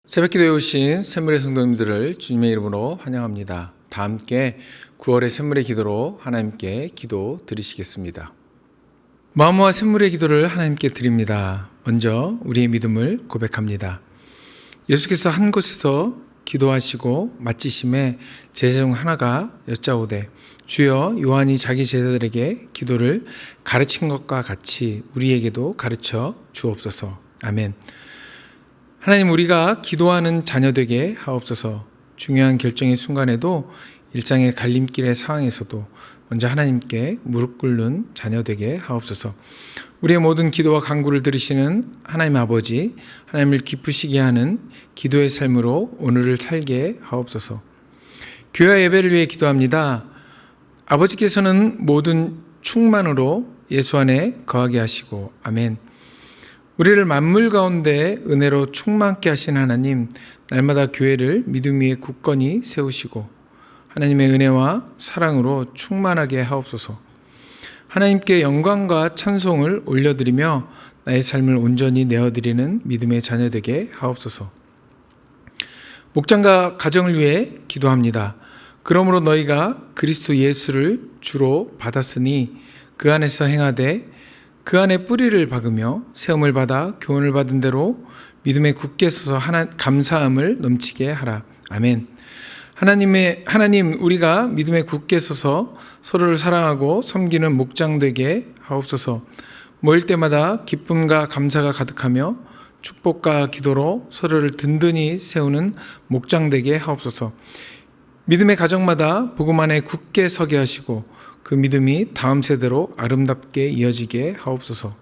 새벽기도에 오신 샘물의 성도님들을 주님의 이름으로 환영합니다. 다 함께 9월의 샘물의 기도로 하나님께 기도 드리시겠습니다. 마음과 샘물의 기도를 하나님께 드립니다. 먼저 우리의 믿음을 고백합니다. 예수께서 한 곳에서 기도하시고 마치심에 제자 중 하나가 여짜오되 주여 요한이 자기 제자들에게 기도를 가르친 것과 같이 우리에게도 가르쳐 주옵소서. 아멘. 하나님, 우리가 기도하는 자녀 되게 하옵소서. 중요한 결정의 순간에도 일상의 갈림길의 상황에서도 먼저 하나님께 무릎 꿇는 자녀 되게 하옵소서. 우리의 모든 기도와 간구를 들으시는 하나님 아버지, 하나님을 기쁘시게 하는 기도의 삶으로 오늘을 살게 하옵소서. 교회 예배를 위해 기도합니다. 아버지께서는 모든 충만으로 예수 안에 거하게 하시고 아멘. 우리를 만물 가운데 은혜로 충만케 하신 하나님, 날마다 교회를 믿음 위에 굳건히 세우시고 하나님의 은혜와 사랑으로 충만하게 하옵소서. 하나님께 영광과 찬송을 올려드리며 나의 삶을 온전히 내어드리는 믿음의 자녀 되게 하옵소서. 목장과 가정을 위해 기도합니다. 그러므로 너희가 그리스도 예수를 주로 받았으니 그 안에서 행하되 그 안에 뿌리를 박으며 세움을 받아 교훈을 받은 대로 믿음에 굳게 서서 감사함을 넘치게 하라. 아멘. 하나님, 우리가 믿음에 굳게 서서 서로를 사랑하고 섬기는 목장 되게 하옵소서. 모일 때마다 기쁨과 감사가 가득하며 축복과 기도로 서로를 든든히 세우는 목장 되게 하옵소서. 믿음의 가정마다 복음 안에 굳게 서게 하시고 그 믿음이 다음 세대로 아름답게 이어지게 하옵소서.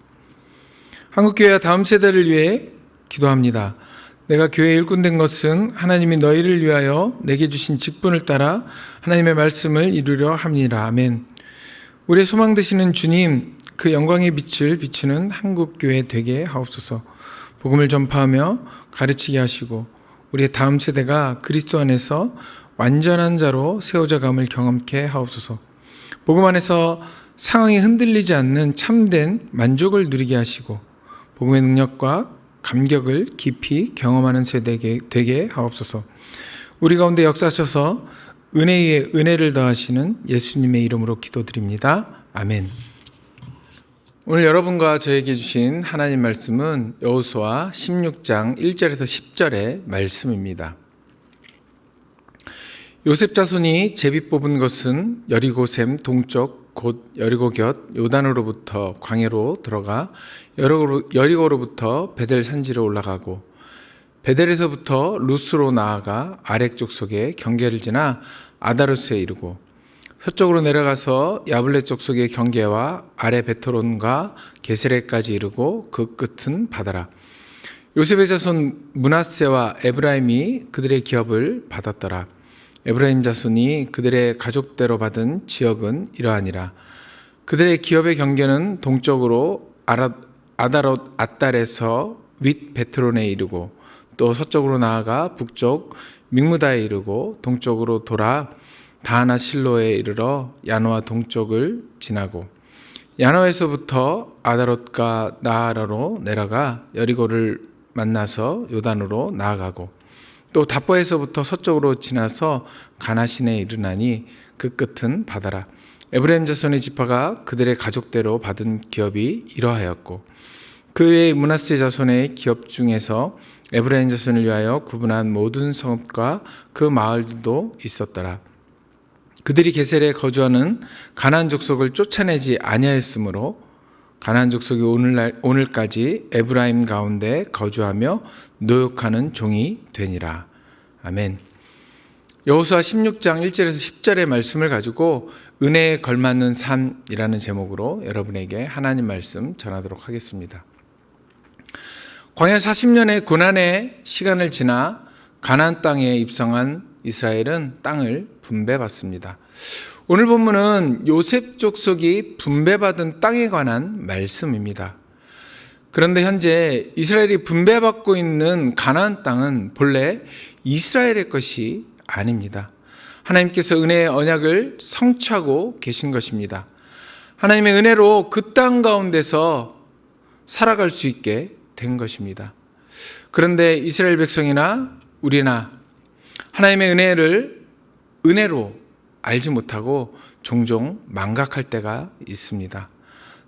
한국교회와 다음 세대를 위해 기도합니다. 내가 교회에 일꾼된 것은 하나님이 너희를 위하여 내게 주신 직분을 따라 하나님의 말씀을 이루려 함이라. 아멘. 우리의 소망 되시는 주님, 그 영광의 빛을 비추는 한국교회 되게 하옵소서. 복음을 전파하며 가르치게 하시고 우리의 다음 세대가 그리스도 안에서 완전한 자로 세워져감을 경험케 하옵소서. 복음 안에서 상황이 흔들리지 않는 참된 만족을 누리게 하시고 복음의 능력과 감격을 깊이 경험하는 세대가 되게 하옵소서. 우리 가운데 역사하셔서 은혜 위에 은혜를 더하시는 예수님의 이름으로 기도드립니다. 아멘. 오늘 여러분과 저에게 주신 하나님 말씀은 여호수아 16장 1절에서 10절의 말씀입니다. 요셉 자손이 제비 뽑은 것은 여리고샘 동쪽 곧 여리고 곁 요단으로부터 광야로 들어가 여리고로부터 베델 산지로 올라가고 베델에서부터 루스로 나아가 아렉 족속의 경계를 지나 아다로스에 이르고 서쪽으로 내려가서 야블레 족속의 경계와 아래 베토론과 게세레까지 이르고 그 끝은 바다라. 요셉의 자손 므낫세와 에브라임이 그들의 기업을 받았더라. 에브라임 자손이 그들의 가족대로 받은 지역은 이러하니라. 그들의 기업의 경계는 동쪽으로 아다롯 앗달에서 윗 베트론에 이르고 또 서쪽으로 나아가 북쪽 믹무다에 이르고 동쪽으로 돌아 다하나 실로에 이르러 야노아 동쪽을 지나고 야노에서부터 아다롯과 나아라로 내려가 여리고를 만나서 요단으로 나아가고 또 답보에서부터 서쪽으로 지나서 가나신에 이르나니 그 끝은 바다라. 에브라임 자손의 지파가 그들의 가족대로 받은 기업이 이러하였고 그 외의 므낫세 자손의 기업 중에서 에브라임 자손을 위하여 구분한 모든 성읍과 그 마을들도 있었더라. 그들이 게셀에 거주하는 가나안 족속을 쫓아내지 아니하였으므로 가나안 족속이 오늘까지 에브라임 가운데 거주하며 노역하는 종이 되니라. 아멘. 여호수아 16장 1절에서 10절의 말씀을 가지고 은혜에 걸맞는 삶이라는 제목으로 여러분에게 하나님 말씀 전하도록 하겠습니다. 광야 40년의 고난의 시간을 지나 가나안 땅에 입성한 이스라엘은 땅을 분배받습니다. 오늘 본문은 요셉 족속이 분배받은 땅에 관한 말씀입니다. 그런데 현재 이스라엘이 분배받고 있는 가나안 땅은 본래 이스라엘의 것이 아닙니다. 하나님께서 은혜의 언약을 성취하고 계신 것입니다. 하나님의 은혜로 그 땅 가운데서 살아갈 수 있게 된 것입니다. 그런데 이스라엘 백성이나 우리나 하나님의 은혜를 은혜로 알지 못하고 종종 망각할 때가 있습니다.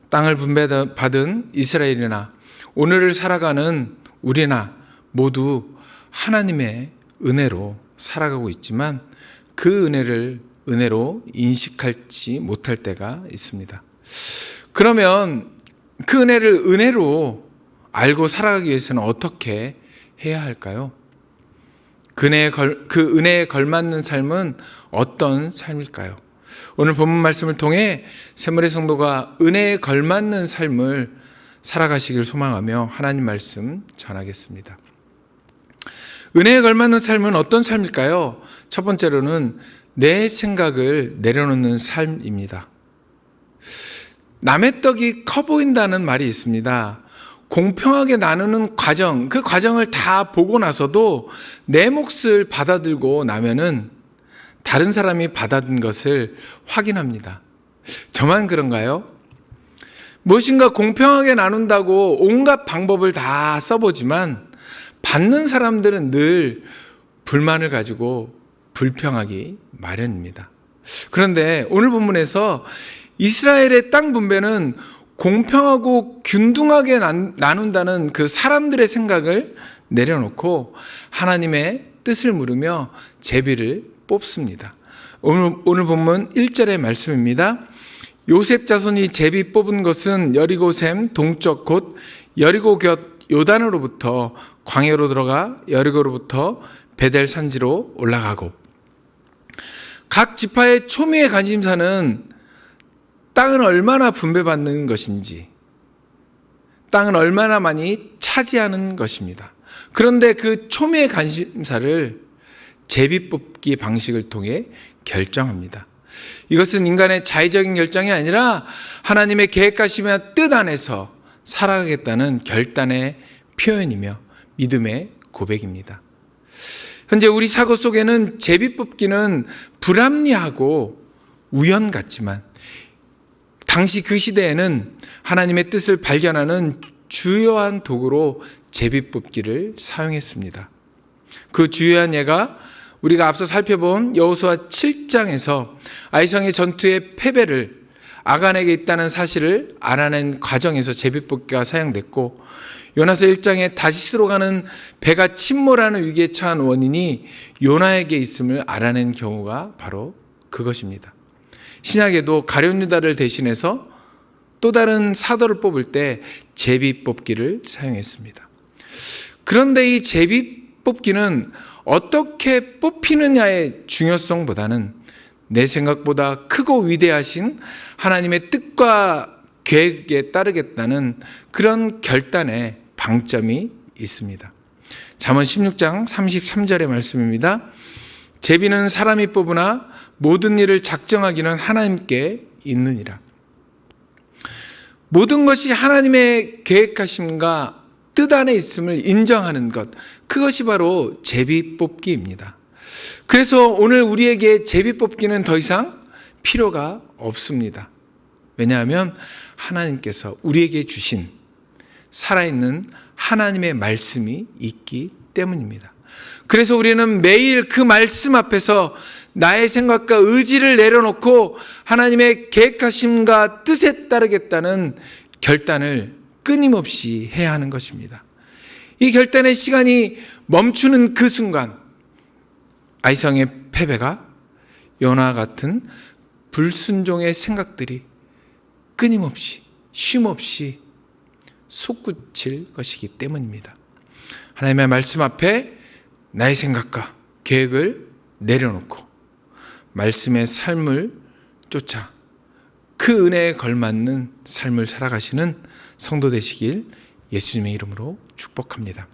땅을 분배받은 이스라엘이나 오늘을 살아가는 우리나 모두 하나님의 은혜로 살아가고 있지만 그 은혜를 은혜로 인식하지 못할 때가 있습니다. 그러면 그 은혜를 은혜로 알고 살아가기 위해서는 어떻게 해야 할까요? 그 은혜에 걸맞는 삶은 어떤 삶일까요? 오늘 본문 말씀을 통해 샘물의 성도가 은혜에 걸맞는 삶을 살아가시길 소망하며 하나님 말씀 전하겠습니다. 은혜에 걸맞는 삶은 어떤 삶일까요? 첫 번째로는 내 생각을 내려놓는 삶입니다. 남의 떡이 커 보인다는 말이 있습니다. 공평하게 나누는 과정, 그 과정을 다 보고 나서도 내 몫을 받아들고 나면은 다른 사람이 받아든 것을 확인합니다. 저만 그런가요? 무엇인가 공평하게 나눈다고 온갖 방법을 다 써보지만 받는 사람들은 늘 불만을 가지고 불평하기 마련입니다. 그런데 오늘 본문에서 이스라엘의 땅 분배는 공평하고 균등하게 나눈다는 그 사람들의 생각을 내려놓고 하나님의 뜻을 물으며 제비를 뽑습니다. 오늘 본문 1절의 말씀입니다. 요셉 자손이 제비 뽑은 것은 여리고샘 동쪽 곧 여리고 곁 요단으로부터 광야로 들어가 여리고로부터 베델 산지로 올라가고, 각 지파의 초미의 관심사는 땅은 얼마나 분배받는 것인지, 땅은 얼마나 많이 차지하는 것입니다. 그런데 그 초미의 관심사를 제비뽑기 방식을 통해 결정합니다. 이것은 인간의 자의적인 결정이 아니라 하나님의 계획하시며 뜻 안에서 살아가겠다는 결단의 표현이며 믿음의 고백입니다. 현재 우리 사고 속에는 제비뽑기는 불합리하고 우연 같지만 당시 그 시대에는 하나님의 뜻을 발견하는 주요한 도구로 제비뽑기를 사용했습니다. 그 주요한 예가 우리가 앞서 살펴본 여호수아 7장에서 아이성의 전투의 패배를 아간에게 있다는 사실을 알아낸 과정에서 제비뽑기가 사용됐고, 요나서 1장에 다시스로 가는 배가 침몰하는 위기에 처한 원인이 요나에게 있음을 알아낸 경우가 바로 그것입니다. 신약에도 가룟 유다를 대신해서 또 다른 사도를 뽑을 때 제비뽑기를 사용했습니다. 그런데 이 제비뽑기는 어떻게 뽑히느냐의 중요성보다는 내 생각보다 크고 위대하신 하나님의 뜻과 계획에 따르겠다는 그런 결단에 방점이 있습니다. 잠언 16장 33절의 말씀입니다. 제비는 사람이 뽑으나 모든 일을 작정하기는 하나님께 있느니라. 모든 것이 하나님의 계획하심과 뜻 안에 있음을 인정하는 것, 그것이 바로 제비뽑기입니다. 그래서 오늘 우리에게 제비뽑기는 더 이상 필요가 없습니다. 왜냐하면 하나님께서 우리에게 주신 살아있는 하나님의 말씀이 있기 때문입니다. 그래서 우리는 매일 그 말씀 앞에서 나의 생각과 의지를 내려놓고 하나님의 계획하심과 뜻에 따르겠다는 결단을 끊임없이 해야 하는 것입니다. 이 결단의 시간이 멈추는 그 순간 아이성의 패배가 요나 같은 불순종의 생각들이 끊임없이 쉼없이 솟구칠 것이기 때문입니다. 하나님의 말씀 앞에 나의 생각과 계획을 내려놓고 말씀의 삶을 쫓아 그 은혜에 걸맞는 삶을 살아가시는 성도 되시길 예수님의 이름으로 축복합니다.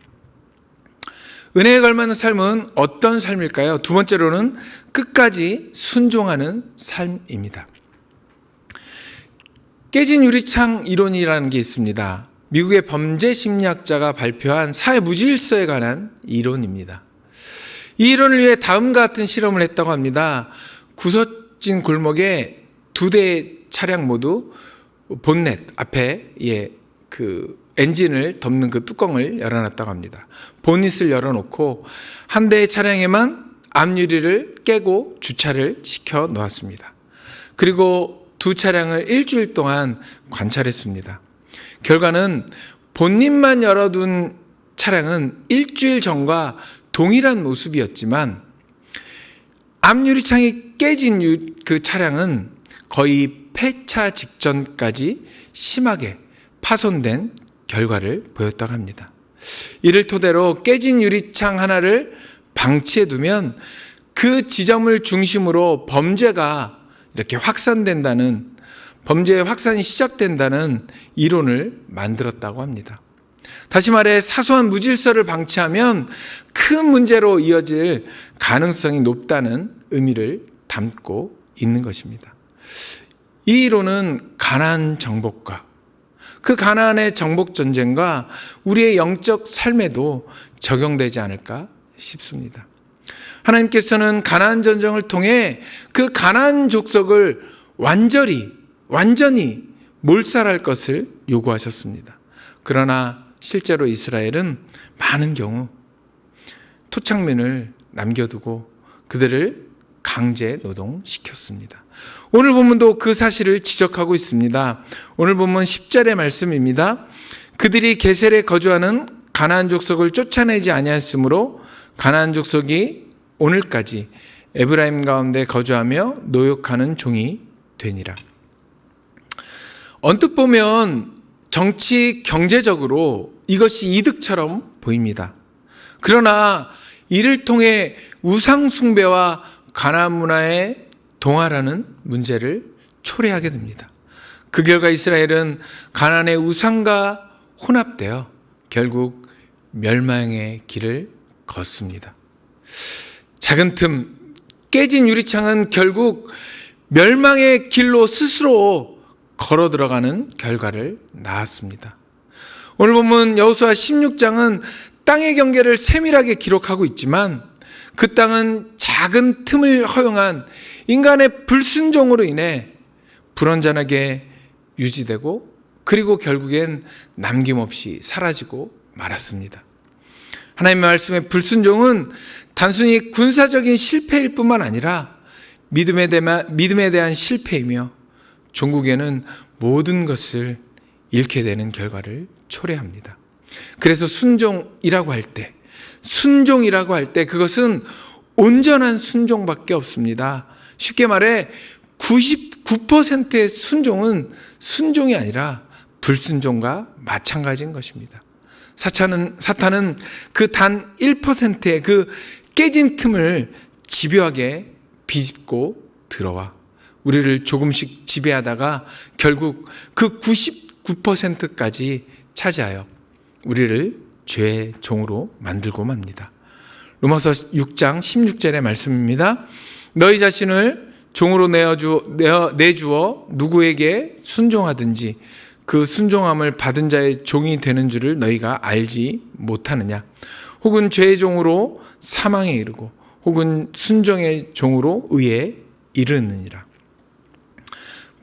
은혜에 걸맞는 삶은 어떤 삶일까요? 두 번째로는 끝까지 순종하는 삶입니다. 깨진 유리창 이론이라는 게 있습니다. 미국의 범죄 심리학자가 발표한 사회 무질서에 관한 이론입니다. 이 이론을 위해 다음과 같은 실험을 했다고 합니다. 구석진 골목에 2대의 차량 모두 본넷 앞에 그 엔진을 덮는 그 뚜껑을 열어놨다고 합니다. 보닛을 열어놓고 한 대의 차량에만 앞유리를 깨고 주차를 시켜 놓았습니다. 그리고 두 차량을 일주일 동안 관찰했습니다. 결과는 본닛만 열어둔 차량은 일주일 전과 동일한 모습이었지만 앞유리창이 깨진 그 차량은 거의 폐차 직전까지 심하게 파손된 결과를 보였다고 합니다. 이를 토대로 깨진 유리창 하나를 방치해두면 그 지점을 중심으로 범죄가 이렇게 확산된다는, 범죄의 확산이 시작된다는 이론을 만들었다고 합니다. 다시 말해 사소한 무질서를 방치하면 큰 문제로 이어질 가능성이 높다는 의미를 담고 있는 것입니다. 이 이론은 가나안 정복과 그 가나안의 정복 전쟁과 우리의 영적 삶에도 적용되지 않을까 싶습니다. 하나님께서는 가나안 전쟁을 통해 그 가나안 족속을 완전히 몰살할 것을 요구하셨습니다. 그러나 실제로 이스라엘은 많은 경우 토착민을 남겨두고 그들을 강제 노동시켰습니다. 오늘 본문도 그 사실을 지적하고 있습니다. 오늘 본문 10절의 말씀입니다. 그들이 게셀에 거주하는 가나안 족속을 쫓아내지 아니하였으므로 가나안 족속이 오늘까지 에브라임 가운데 거주하며 노역하는 종이 되니라. 언뜻 보면 정치 경제적으로 이것이 이득처럼 보입니다. 그러나 이를 통해 우상 숭배와 가나안 문화의 동화라는 문제를 초래하게 됩니다. 그 결과 이스라엘은 가나안의 우상과 혼합되어 결국 멸망의 길을 걷습니다. 작은 틈, 깨진 유리창은 결국 멸망의 길로 스스로 걸어 들어가는 결과를 낳았습니다. 오늘 보면 여호수아 16장은 땅의 경계를 세밀하게 기록하고 있지만 그 땅은 작은 틈을 허용한 인간의 불순종으로 인해 불완전하게 유지되고 그리고 결국엔 남김없이 사라지고 말았습니다. 하나님의 말씀의 불순종은 단순히 군사적인 실패일 뿐만 아니라 믿음에 대한 실패이며 종국에는 모든 것을 잃게 되는 결과를 초래합니다. 그래서 순종이라고 할 때 그것은 온전한 순종밖에 없습니다. 쉽게 말해 99%의 순종은 순종이 아니라 불순종과 마찬가지인 것입니다. 사탄은 그 단 1%의 그 깨진 틈을 집요하게 비집고 들어와 우리를 조금씩 지배하다가 결국 그 99%까지 차지하여 우리를 죄의 종으로 만들고 맙니다. 로마서 6장 16절의 말씀입니다. 너희 자신을 종으로 내주어 누구에게 순종하든지 그 순종함을 받은 자의 종이 되는 줄을 너희가 알지 못하느냐. 혹은 죄의 종으로 사망에 이르고 혹은 순종의 종으로 의에 이르느니라.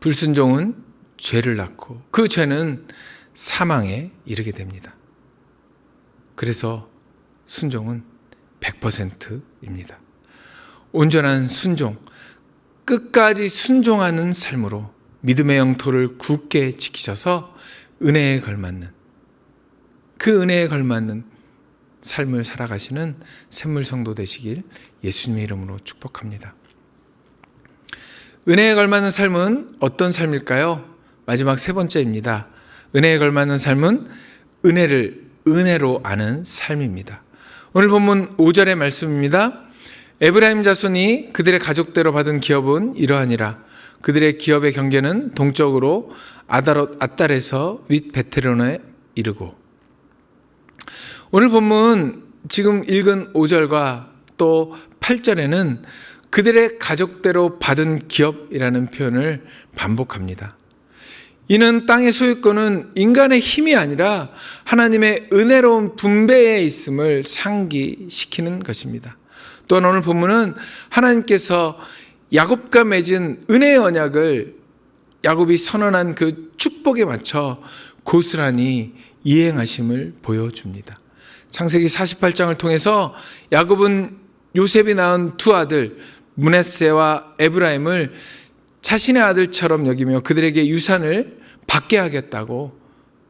불순종은 죄를 낳고 그 죄는 사망에 이르게 됩니다. 그래서 순종은 100%입니다. 온전한 순종, 끝까지 순종하는 삶으로 믿음의 영토를 굳게 지키셔서 은혜에 걸맞는 삶을 살아가시는 샘물 성도 되시길 예수님의 이름으로 축복합니다. 은혜에 걸맞는 삶은 어떤 삶일까요? 마지막 세 번째입니다. 은혜에 걸맞는 삶은 은혜를 은혜로 아는 삶입니다. 오늘 본문 5절의 말씀입니다. 에브라임 자손이 그들의 가족대로 받은 기업은 이러하니라. 그들의 기업의 경계는 동쪽으로 아달에서 윗 베테론에 이르고. 오늘 본문 지금 읽은 5절과 또 8절에는 그들의 가족대로 받은 기업이라는 표현을 반복합니다. 이는 땅의 소유권은 인간의 힘이 아니라 하나님의 은혜로운 분배에 있음을 상기시키는 것입니다. 또한 오늘 본문은 하나님께서 야곱과 맺은 은혜의 언약을 야곱이 선언한 그 축복에 맞춰 고스란히 이행하심을 보여줍니다. 창세기 48장을 통해서 야곱은 요셉이 낳은 두 아들 므낫세와 에브라임을 자신의 아들처럼 여기며 그들에게 유산을 받게 하겠다고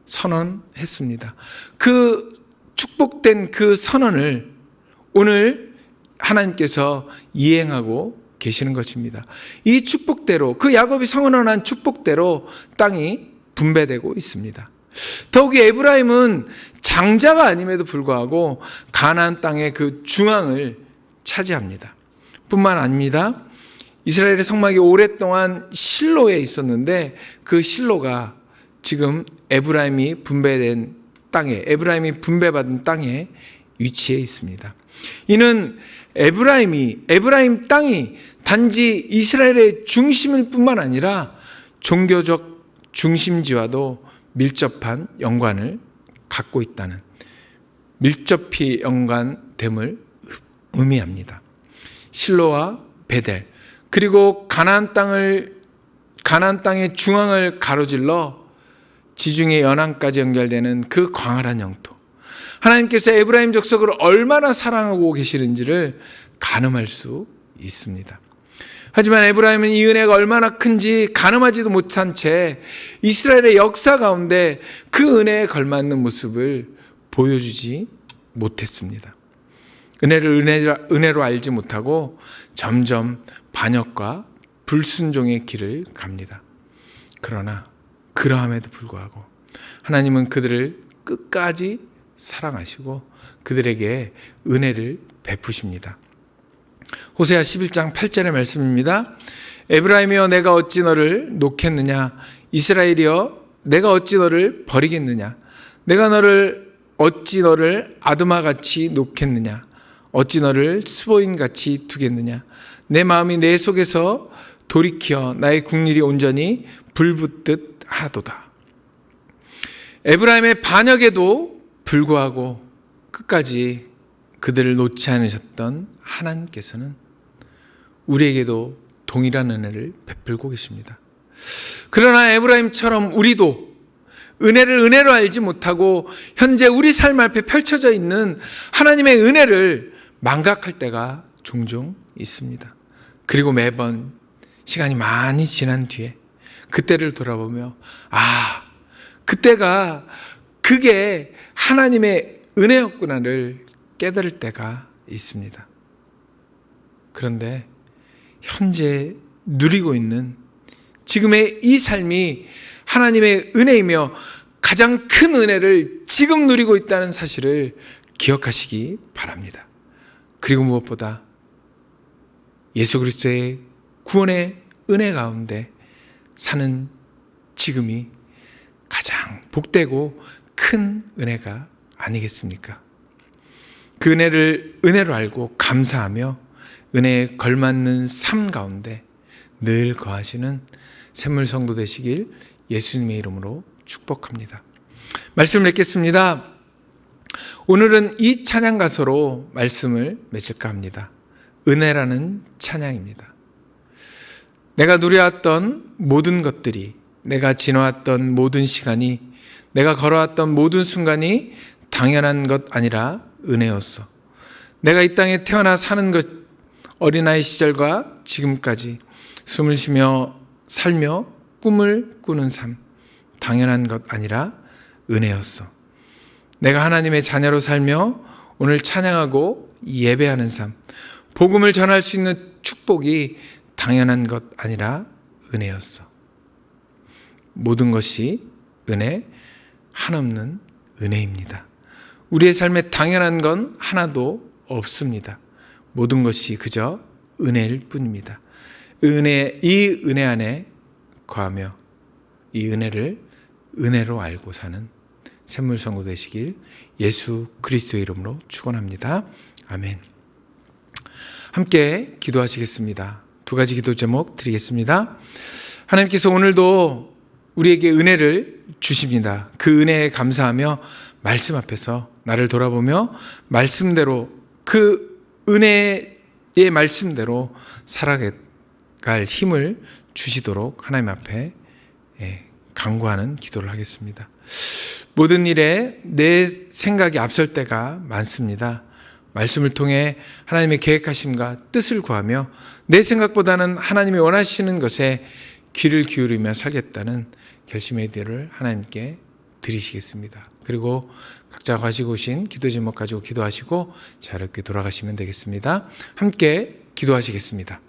선언했습니다. 그 축복된 그 선언을 오늘 하나님께서 이행하고 계시는 것입니다. 이 축복대로, 그 야곱이 선언한 축복대로 땅이 분배되고 있습니다. 더욱이 에브라임은 장자가 아님에도 불구하고 가나안 땅의 그 중앙을 차지합니다. 뿐만 아닙니다. 이스라엘의 성막이 오랫동안 실로에 있었는데 그 실로가 지금 에브라임이 분배된 땅에, 에브라임이 분배받은 땅에 위치해 있습니다. 이는 에브라임 땅이 단지 이스라엘의 중심일 뿐만 아니라 종교적 중심지와도 밀접한 연관을 갖고 있다는, 밀접히 연관됨을 의미합니다. 실로와 베델, 그리고 가나안 땅의 중앙을 가로질러 지중해 연안까지 연결되는 그 광활한 영토, 하나님께서 에브라임 족속을 얼마나 사랑하고 계시는지를 가늠할 수 있습니다. 하지만 에브라임은 이 은혜가 얼마나 큰지 가늠하지도 못한 채 이스라엘의 역사 가운데 그 은혜에 걸맞는 모습을 보여주지 못했습니다. 은혜로 알지 못하고 점점 반역과 불순종의 길을 갑니다. 그러나 그러함에도 불구하고 하나님은 그들을 끝까지 사랑하시고 그들에게 은혜를 베푸십니다. 호세아 11장 8절의 말씀입니다. 에브라임이여 내가 어찌 너를 놓겠느냐, 이스라엘이여 내가 어찌 너를 버리겠느냐, 내가 어찌 너를 아두마같이 놓겠느냐, 어찌 너를 스보임같이 두겠느냐, 내 마음이 내 속에서 돌이켜 나의 국률이 온전히 불붙듯 하도다. 에브라임의 반역에도 불구하고 끝까지 그들을 놓지 않으셨던 하나님께서는 우리에게도 동일한 은혜를 베풀고 계십니다. 그러나 에브라임처럼 우리도 은혜를 은혜로 알지 못하고 현재 우리 삶 앞에 펼쳐져 있는 하나님의 은혜를 망각할 때가 종종 있습니다. 그리고 매번 시간이 많이 지난 뒤에 그때를 돌아보며 그게 하나님의 은혜였구나를 깨달을 때가 있습니다. 그런데 현재 누리고 있는 지금의 이 삶이 하나님의 은혜이며 가장 큰 은혜를 지금 누리고 있다는 사실을 기억하시기 바랍니다. 그리고 무엇보다 예수 그리스도의 구원의 은혜 가운데 사는 지금이 가장 복되고 큰 은혜가 아니겠습니까? 그 은혜를 은혜로 알고 감사하며 은혜에 걸맞는 삶 가운데 늘 거하시는 샘물 성도 되시길 예수님의 이름으로 축복합니다. 말씀을 읽겠습니다. 오늘은 이 찬양 가사로 말씀을 맺을까 합니다. 은혜라는 찬양입니다. 내가 누려왔던 모든 것들이, 내가 지나왔던 모든 시간이, 내가 걸어왔던 모든 순간이 당연한 것 아니라 은혜였어. 내가 이 땅에 태어나 사는 것, 어린아이 시절과 지금까지 숨을 쉬며 살며 꿈을 꾸는 삶, 당연한 것 아니라 은혜였어. 내가 하나님의 자녀로 살며 오늘 찬양하고 예배하는 삶, 복음을 전할 수 있는 축복이 당연한 것 아니라 은혜였어. 모든 것이 은혜, 한없는 은혜입니다. 우리의 삶에 당연한 건 하나도 없습니다. 모든 것이 그저 은혜일 뿐입니다. 이 은혜 안에 거하며 이 은혜를 은혜로 알고 사는 샘물 성도 되시길 예수 그리스도의 이름으로 축원합니다. 아멘. 함께 기도하시겠습니다. 두 가지 기도 제목 드리겠습니다. 하나님께서 오늘도 우리에게 은혜를 주십니다. 그 은혜에 감사하며 말씀 앞에서 나를 돌아보며 말씀대로, 그 은혜의 말씀대로 살아갈 힘을 주시도록 하나님 앞에 간구하는 기도를 하겠습니다. 모든 일에 내 생각이 앞설 때가 많습니다. 말씀을 통해 하나님의 계획하심과 뜻을 구하며 내 생각보다는 하나님이 원하시는 것에 귀를 기울이며 살겠다는 결심의 기도를 하나님께 드리시겠습니다. 그리고 각자 가지고 오신 기도 제목 가지고 기도하시고 자유롭게 돌아가시면 되겠습니다. 함께 기도하시겠습니다.